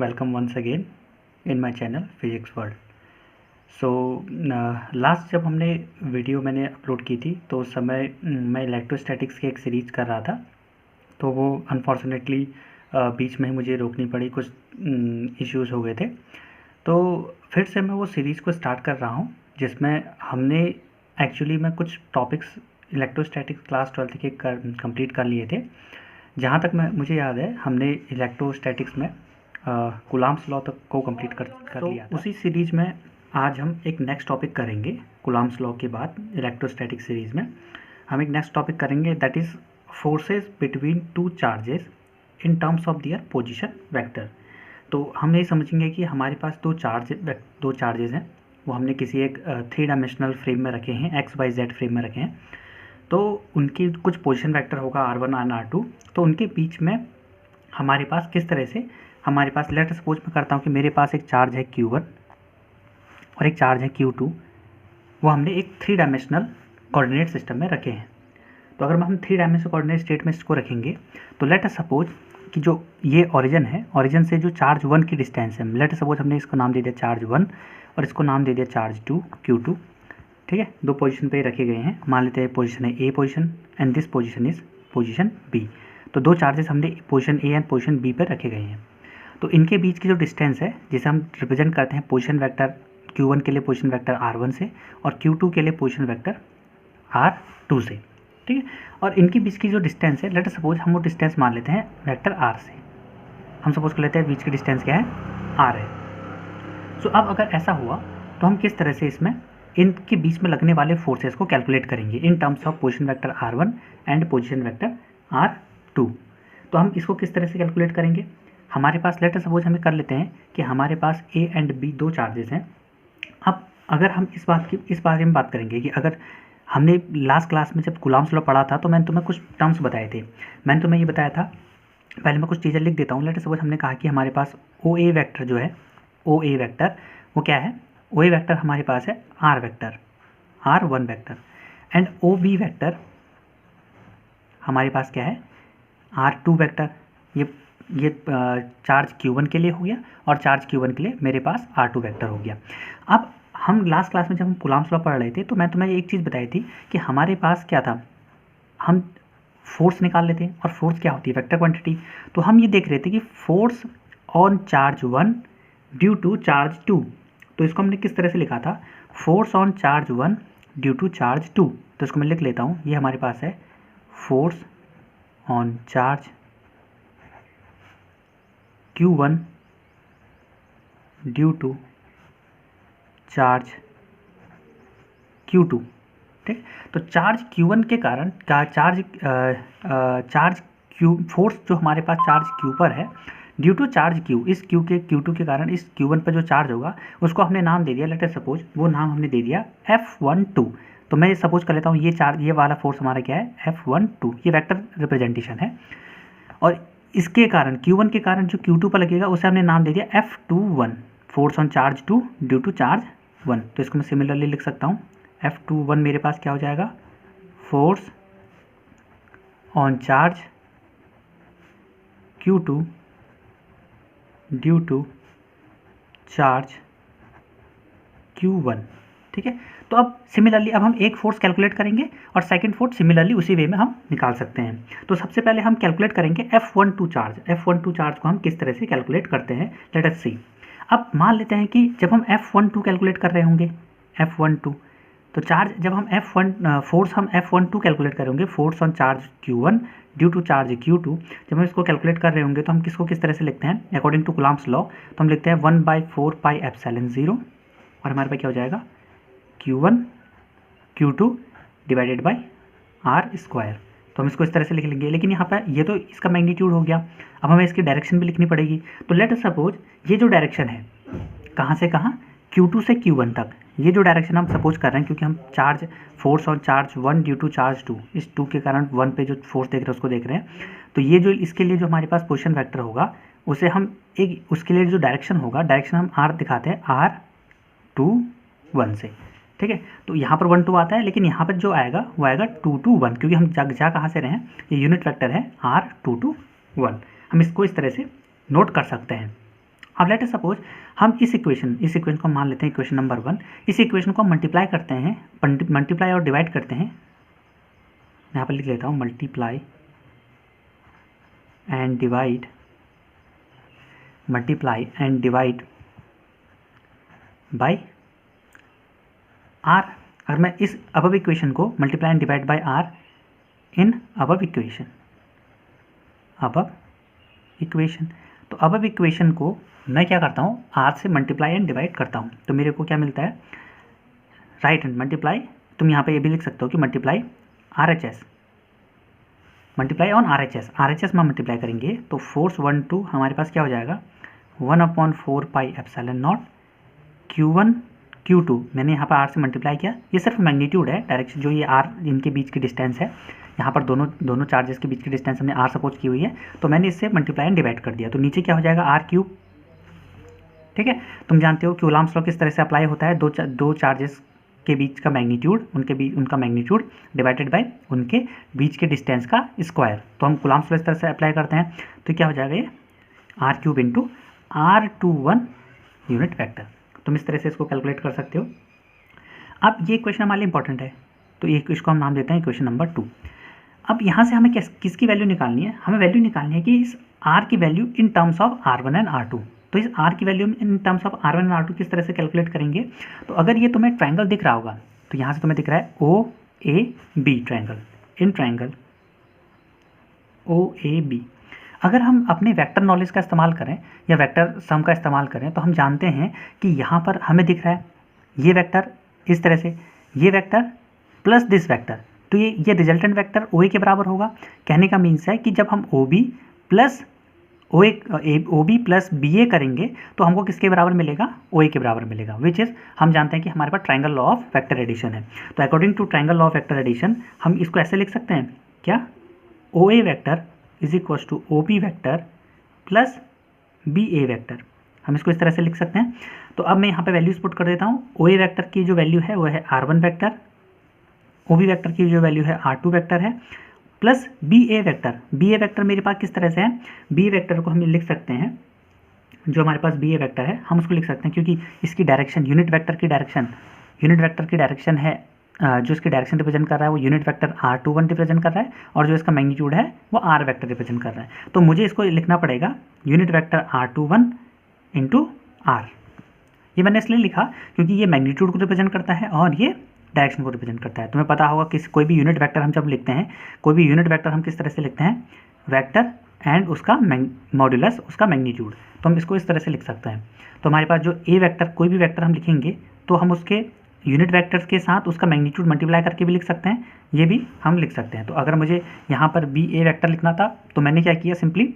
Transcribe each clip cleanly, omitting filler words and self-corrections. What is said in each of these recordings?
welcome once again in my channel Physics World. So last जब हमने video मैंने upload की थी तो उस समय मैं इलेक्ट्रोस्टैटिक्स की एक सीरीज़ कर रहा था, तो वो अनफॉर्चुनेटली बीच में ही मुझे रोकनी पड़ी, कुछ इश्यूज़ हो गए थे। तो फिर से मैं वो सीरीज़ को स्टार्ट कर रहा हूँ जिसमें हमने एक्चुअली में कुछ टॉपिक्स इलेक्ट्रोस्टैटिक्स क्लास 12th के कंप्लीट कर लिए थे। जहाँ तक मुझे याद है हमने इलेक्ट्रोस्टैटिक्स में कूलॉम्स लॉ तक को कंप्लीट कर लिया था। उसी सीरीज़ में आज हम एक नेक्स्ट टॉपिक करेंगे। कूलॉम्स लॉ के बाद इलेक्ट्रोस्टैटिक सीरीज़ में हम एक नेक्स्ट टॉपिक करेंगे, that is forces between two charges in terms of their position vector. तो हम ये समझेंगे कि हमारे पास दो चार्जेस हैं, वो हमने किसी एक 3 डायमेंशनल फ्रेम में रखे हैं, एक्स वाई जेड फ्रेम में रखे हैं। तो उनकी कुछ पोजीशन वेक्टर होगा r1 और r2। तो उनके बीच में हमारे पास किस तरह से हमारे पास लेट सपोज मैं करता हूँ कि मेरे पास एक चार्ज है q1 और एक चार्ज है q2, वो हमने एक 3 डायमेंशनल कोऑर्डिनेट सिस्टम में रखे हैं। तो अगर हम 3 डायमेंशनल कोऑर्डिनेट स्टेट में इसको रखेंगे तो लेट सपोज कि जो ये ओरिजिन है, ओरिजिन से जो चार्ज 1 की डिस्टेंस है, लेट सपोज हमने इसको नाम दे दिया चार्ज 1 और इसको नाम दे दिया चार्ज 2 q2। ठीक है, दो पोजीशन पे रखे गए हैं। मान लेते हैं पोजीशन है A position and this position is position B. तो दो चार्जेस हमने position A and position B पर रखे गए हैं। तो इनके बीच की जो डिस्टेंस है, जिसे हम रिप्रेजेंट करते हैं पोजीशन वेक्टर q1 के लिए पोजीशन वेक्टर r1 से और q2 के लिए पोजीशन वेक्टर r2 से। ठीक है, और इनके बीच की जो डिस्टेंस है, लेट अस सपोज हम वो डिस्टेंस मान लेते हैं वेक्टर r से। हम सपोज कर लेते हैं बीच की डिस्टेंस क्या है, r है। सो अब अगर ऐसा हुआ तो हम किस तरह से इसमें इनके बीच में लगने वाले फोर्सेस को कैलकुलेट करेंगे इन terms of position vector r1 and position vector r2। तो हम इसको किस तरह से कैलकुलेट करेंगे? हमारे पास लेट अस सपोज हमें कर लेते हैं कि हमारे पास a एंड b दो चार्जेस हैं। अब अगर हम इस बारे में बात करेंगे कि अगर हमने लास्ट क्लास में जब कूलॉम्स लॉ पढ़ा था तो मैंने तुम्हें कुछ टर्म्स बताए थे। मैंने तुम्हें ये बताया था, पहले मैं कुछ चीज़ें लिख देता हूँ। लेट अस सपोज हमने कहा कि हमारे पास OA वेक्टर जो है, OA वेक्टर वो क्या है? OA वेक्टर हमारे पास है r vector, r1 vector, and OB vector हमारे पास क्या है, r2 वेक्टर। ये चार्ज q1 के लिए हो गया और चार्ज q1 के लिए मेरे पास r2 वेक्टर हो गया। अब हम लास्ट क्लास में जब हम कूलॉम्स लॉ पढ़ रहे थे तो मैं तुम्हें एक चीज़ बताई थी कि हमारे पास क्या था, हम फोर्स निकाल लेते हैं, और फोर्स क्या होती है, वेक्टर क्वांटिटी। तो हम ये देख रहे थे कि force on charge 1 due to charge 2। तो इसको हमने किस तरह से लिखा था, force on charge 1 due to charge 2। तो इसको मैं लिख लेता हूँ, ये हमारे पास है force on charge q1 due to charge q2। ठीक, तो चार्ज q1 के कारण फोर्स जो हमारे पास चार्ज q पर है ड्यू टू चार्ज q, इस q2 के कारण इस q1 पर जो चार्ज होगा उसको हमने नाम दे दिया, लेट अस सपोज वो नाम हमने दे दिया F12। तो मैं सपोज कर लेता हूँ ये वाला फोर्स हमारा क्या है, F12। ये वेक्टर रिप्रेजेंटेशन है, और इसके कारण q1 के कारण जो q2 पर लगेगा उसे हमने नाम दे दिया F21, force on charge 2 due to charge 1। तो इसको मैं सिमिलरली लिख सकता हूँ, F21 मेरे पास क्या हो जाएगा, force on charge q2 due to charge q1। ठीक है, तो अब सिमिलरली अब हम एक फोर्स कैलकुलेट करेंगे और सेकंड फोर्स सिमिलरली उसी वे में हम निकाल सकते हैं। तो सबसे पहले हम कैलकुलेट करेंगे F12 चार्ज। F12 चार्ज को हम किस तरह से कैलकुलेट करते हैं, लेट अस सी। अब मान लेते हैं कि जब हम F12 कैलकुलेट कर रहे होंगे, F12 तो चार्ज जब हम फोर्स हम F12 कैलकुलेट करेंगे, force on charge q1 due to charge q2, जब हम इसको कैलकुलेट कर रहे होंगे तो हम किसको किस तरह से लिखते हैं, अकॉर्डिंग टू कूलॉम्स लॉ तो हम लिखते हैं 1/4 पाई एप्सिलॉन 0, और हमारे पास क्या हो जाएगा, q1 q2 divided by r square. तो हम इसको इस तरह से लिख लेंगे, लेकिन यहाँ पर ये तो इसका मैग्नीट्यूड हो गया। अब हमें इसकी डायरेक्शन भी लिखनी पड़ेगी। तो लेट अस सपोज ये जो डायरेक्शन है कहाँ से कहाँ, q2 से q1 तक, ये जो डायरेक्शन हम सपोज कर रहे हैं, क्योंकि हम charge force on charge 1 due to charge 2, इस 2 के कारण 1 पे जो फोर्स देख रहे हैं उसको देख रहे हैं। तो ये जो इसके लिए जो हमारे पास पोजीशन वेक्टर होगा उसे हम उसके लिए जो डायरेक्शन होगा, डायरेक्शन हम r दिखाते हैं r2 1 से। ठीक है, तो यहाँ पर 1 2 आता है, लेकिन यहाँ पर जो आएगा वो आएगा 2 2 1, क्योंकि हम जा कहाँ से रहे हैं, ये यूनिट वेक्टर है r2 2 1। हम इसको इस तरह से नोट कर सकते हैं। अब लेट अस सपोज हम इस इक्वेशन को मान लेते हैं इक्वेशन नंबर 1। इस इक्वेशन को मल्टीप्लाई करते हैं, मल्टीप्लाई और डिवाइड करते हैं। यहाँ पर लिख लेता हूँ multiply and divide by R. अगर मैं इस अबव इक्वेशन को multiply and divide by R in above equation, तो अबव इक्वेशन को मैं क्या करता हूँ, आर से मल्टीप्लाई एंड डिवाइड करता हूँ। तो मेरे को क्या मिलता है, राइट हैंड मल्टीप्लाई, तुम यहाँ पे ये भी लिख सकते हो कि multiply RHS, multiply on RHS में मल्टीप्लाई करेंगे तो फोर्स 1 2 हमारे पास क्या हो जाएगा, 1/4 pi epsilon naught Q1 Q2। मैंने यहाँ पर R से मल्टीप्लाई किया, ये सिर्फ मैग्नीट्यूड है, डायरेक्शन जो ये R इनके बीच की डिस्टेंस है, यहाँ पर दोनों चार्जेस के बीच की डिस्टेंस हमने R सपोज की हुई है, तो मैंने इससे मल्टीप्लाई एंड डिवाइड कर दिया। तो नीचे क्या हो जाएगा R3। ठीक है, तुम जानते हो कि कूलम्ब्स लॉ किस तरह से अप्लाई होता है, दो चार्जेस के बीच का मैग्नीट्यूड, उनका मैग्नीट्यूड डिवाइडेड बाय उनके बीच के डिस्टेंस का स्क्वायर। तो हम कूलम्ब्स लॉ इस तरह से अप्लाई करते हैं, तो क्या हो जाएगा ये R³ into R21 unit vector. तुम इस तरह से इसको कैलकुलेट कर सकते हो। अब ये इक्वेशन हमारे लिए इंपॉर्टेंट है, तो इसको हम नाम देते हैं इक्वेशन नंबर 2। अब यहाँ से हमें किसकी वैल्यू निकालनी है, हमें वैल्यू निकालनी है कि इस R की value in terms of R1 and R2। तो इस R की value in terms of R1 and R2 किस तरह से कैलकुलेट करेंगे, तो अगर ये तुम्हें ट्रायंगल दिख रहा होगा, तो यहाँ से तुम्हें दिख रहा है OAB triangle, in triangle OAB। अगर हम अपने वेक्टर नॉलेज का इस्तेमाल करें या वेक्टर सम का इस्तेमाल करें, तो हम जानते हैं कि यहाँ पर हमें दिख रहा है ये वेक्टर इस तरह से, ये वेक्टर प्लस दिस वेक्टर, तो ये रिजल्टेंट वेक्टर OA के बराबर होगा। कहने का मीन्स है कि जब हम OB प्लस BA करेंगे तो हमको किसके बराबर मिलेगा, OA के बराबर मिलेगा, विच इज़ हम जानते हैं कि हमारे पास triangle law of vector addition है। तो according to triangle law of vector addition हम इसको ऐसे लिख सकते हैं, क्या, OA vector is equals to OB vector plus BA vector, हम इसको इस तरह से लिख सकते हैं। तो अब मैं यहाँ पे वैल्यूज पुट कर देता हूँ। OA वेक्टर की जो वैल्यू है वो है R1 वेक्टर, OB वेक्टर की जो वैल्यू है R2 वेक्टर है, प्लस BA वेक्टर मेरे पास किस तरह से है, BA वेक्टर को हम लिख सकते हैं, जो हमारे पास BA वेक्टर है हम उसको लिख सकते हैं क्योंकि इसकी डायरेक्शन यूनिट वेक्टर की डायरेक्शन है, जो इसकी डायरेक्शन रिप्रेजेंट कर रहा है वो यूनिट वेक्टर R21 रिप्रेजेंट कर रहा है, और जो इसका मैग्नीट्यूड है वो R वेक्टर रिप्रेजेंट कर रहा है। तो मुझे इसको लिखना पड़ेगा unit vector R21 into R। ये मैंने इसलिए लिखा क्योंकि ये मैग्नीट्यूड को रिप्रेजेंट करता है और ये डायरेक्शन को रिप्रेजेंट करता है। तुम्हें पता होगा कि कोई भी यूनिट वेक्टर हम जब लिखते हैं, कोई भी यूनिट वेक्टर हम किस तरह से लिखते हैं, वेक्टर एंड उसका मॉड्यूलस उसका मैग्नीट्यूड, तो हम इसको इस तरह से लिख सकते हैं। तो हमारे पास जो ए वेक्टर, कोई भी वेक्टर हम लिखेंगे तो हम उसके यूनिट वेक्टर्स के साथ उसका मैग्नीट्यूड मल्टीप्लाई करके भी लिख सकते हैं, ये भी हम लिख सकते हैं। तो अगर मुझे यहाँ पर BA वेक्टर लिखना था तो मैंने क्या किया, सिंपली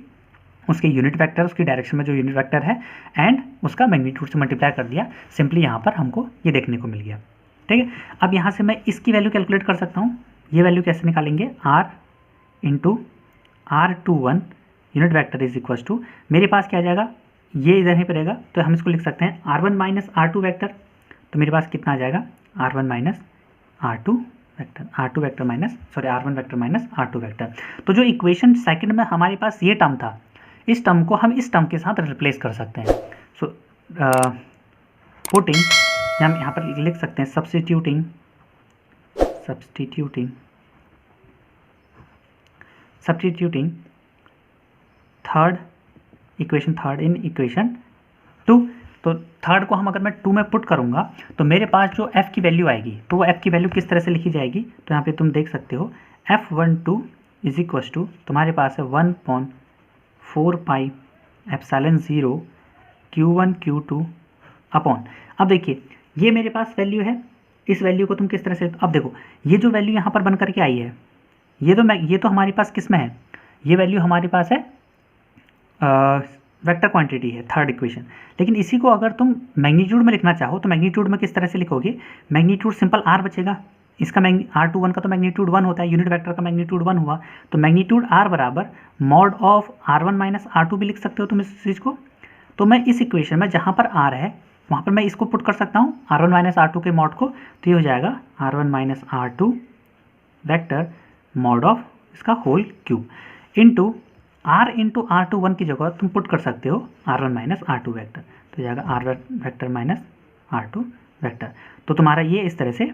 उसके यूनिट वेक्टर, उसकी डायरेक्शन में जो यूनिट वेक्टर है एंड उसका मैग्नीट्यूड से मल्टीप्लाई कर दिया, सिंपली यहाँ पर हमको ये देखने को मिल गया। ठीक है, अब यहाँ से मैं इसकी वैल्यू कैलकुलेट कर सकता हूँ। ये वैल्यू कैसे निकालेंगे, R into R21 unit vector is equal to, मेरे पास क्या आ जाएगा, ये इधर ही पर रहेगा, तो हम इसको लिख सकते हैं R1 माइनस R2 वेक्टर। तो मेरे पास कितना आ जाएगा, R1 minus R2 vector, R1 vector minus R2 vector. तो जो इक्वेशन सेकंड में हमारे पास ये टर्म था, इस टर्म को हम इस टर्म के साथ रिप्लेस कर सकते हैं। सो पुटिंग, हम यहाँ पर लिख सकते हैं सब्स्टिट्यूटिंग थर्ड इन इक्वेशन 2। तो थर्ड को हम अगर मैं 2 में पुट करूँगा तो मेरे पास जो f की वैल्यू आएगी, तो वो f की वैल्यू किस तरह से लिखी जाएगी, तो यहाँ पे तुम देख सकते हो F12 इज इक्वल टू तुम्हारे पास है 1/4 pi epsilon 0 Q1 Q2 upon. अब देखिए ये मेरे पास वैल्यू है, इस वैल्यू को तुम किस तरह से, अब देखो ये जो वैल्यू यहाँ पर बन करके आई है, ये तो हमारे पास किस में है, ये वैल्यू हमारे पास है वेक्टर क्वांटिटी है, थर्ड इक्वेशन। लेकिन इसी को अगर तुम मैग्नीट्यूड में लिखना चाहो तो मैग्नीट्यूड में किस तरह से लिखोगे, मैग्नीट्यूड सिंपल R बचेगा, इसका R21 का तो मैग्नीट्यूड 1 होता है, यूनिट वेक्टर का मैग्नीट्यूड 1 हुआ, तो मैग्नीट्यूड R बराबर mod of R1 minus R2 भी लिख सकते हो तुम इस चीज़ को। तो मैं इस इक्वेशन में जहाँ पर R है वहाँ पर मैं इसको पुट कर सकता हूँ R1 माइनस R2 के मॉड को, तो ये हो जाएगा R1 minus R2 vector mod of इसका whole cube into r into R21 की जगह तुम पुट कर सकते हो R1 माइनस R2 वैक्टर, तो जाएगा R1 vector minus R2 vector. तो तुम्हारा ये इस तरह से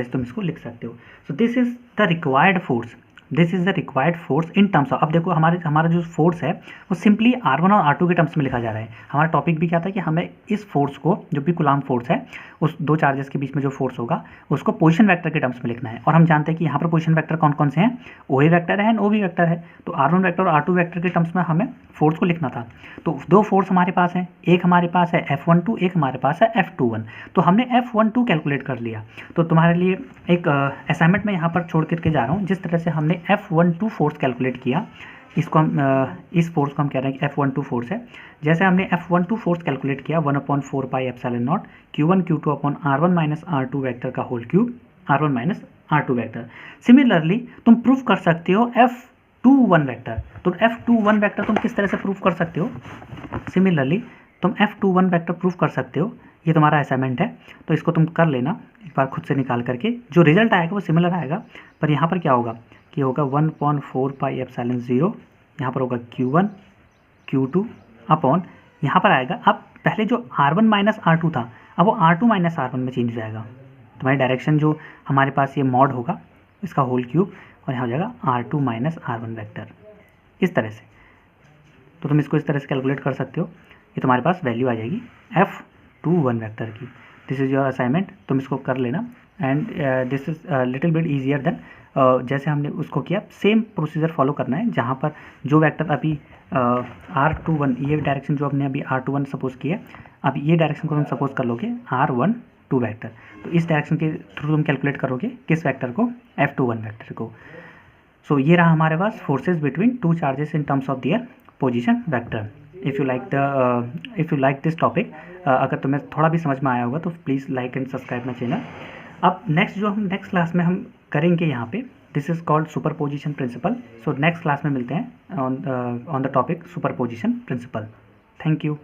तुम इसको लिख सकते हो। So this is the required force, this is the required force in terms of, अब देखो हमारा जो फोर्स है वो सिंपली R1 और R2 के टर्म्स में लिखा जा रहा है। हमारा टॉपिक भी क्या था कि हमें इस फोर्स को, जो भी कूलाम्ब फोर्स है, उस दो चार्जेस के बीच में जो फोर्स होगा उसको पोजीशन वेक्टर के टर्म्स में लिखना है। और हम जानते हैं कि यहाँ पर पोजीशन वेक्टर कौन कौन से हैं, OA वेक्टर है एंड OB वेक्टर है। तो R1 वेक्टर और R2 वेक्टर के टर्म्स में हमें फोर्स को लिखना था। तो दो फोर्स हमारे पास हैं, एक हमारे पास है F12, एक हमारे पास है F21। तो हमने F12 कैलकुलेट कर लिया। तो तुम्हारे लिए एक असाइनमेंट में यहाँ पर छोड़ करके जा रहा हूँ, जिस तरह से हमने F12 फोर्स कैलकुलेट किया, इसको हम इस फोर्स को हम कह रहे हैं कि F12 फोर्स है। जैसे हमने F12 फोर्स कैलकुलेट किया 1/4 pi epsilon naught Q1 Q2 upon R1 minus R2 vector का whole cube, R1 minus R2 vector. Similarly तुम प्रूफ कर सकते हो F21 वैक्टर। तो F21 वैक्टर तुम किस तरह से प्रूफ कर सकते हो, सिमिलरली तुम F21 वैक्टर प्रूफ कर सकते हो। ये तुम्हारा असाइनमेंट है, तो इसको तुम कर लेना एक बार खुद से निकाल करके। जो रिजल्ट आएगा वो सिमिलर आएगा, पर यहाँ पर क्या होगा कि होगा 1/4 पाई एप्सिलॉन 0, यहाँ पर होगा Q1 Q2 अपॉन, यहाँ पर आएगा, अब पहले जो R1 माइनस R2 था अब वो R2 माइनस R1 में चेंज हो जाएगा। तुम्हारी डायरेक्शन जो हमारे पास ये मॉड होगा इसका होल क्यूब, और यहाँ हो जाएगा R2 माइनस R1 वैक्टर, इस तरह से। तो तुम इसको इस तरह से कैलकुलेट कर सकते हो। ये तुम्हारे पास वैल्यू आ जाएगी F21 वैक्टर की। दिस इज़ योर असाइनमेंट, तुम इसको कर लेना। And this is little bit easier than जैसे हमने उसको किया, सेम प्रोसीजर फॉलो करना है। जहाँ पर जो वेक्टर अभी R21, ये डायरेक्शन जो हमने अभी R21 सपोज किया, अब ये डायरेक्शन को तुम सपोज कर लोगे R12 वेक्टर, तो इस डायरेक्शन के थ्रू तुम कैलकुलेट करोगे किस वेक्टर को, F21 वेक्टर को। सो ये रहा हमारे पास forces between two charges in terms of their position vector. If you like this topic, अगर तुम्हें थोड़ा भी समझ में आया होगा तो please like and subscribe my channel. अब नेक्स्ट क्लास में हम करेंगे यहाँ पे, this is called superposition principle. So next class में मिलते हैं on the topic superposition principle. Thank you.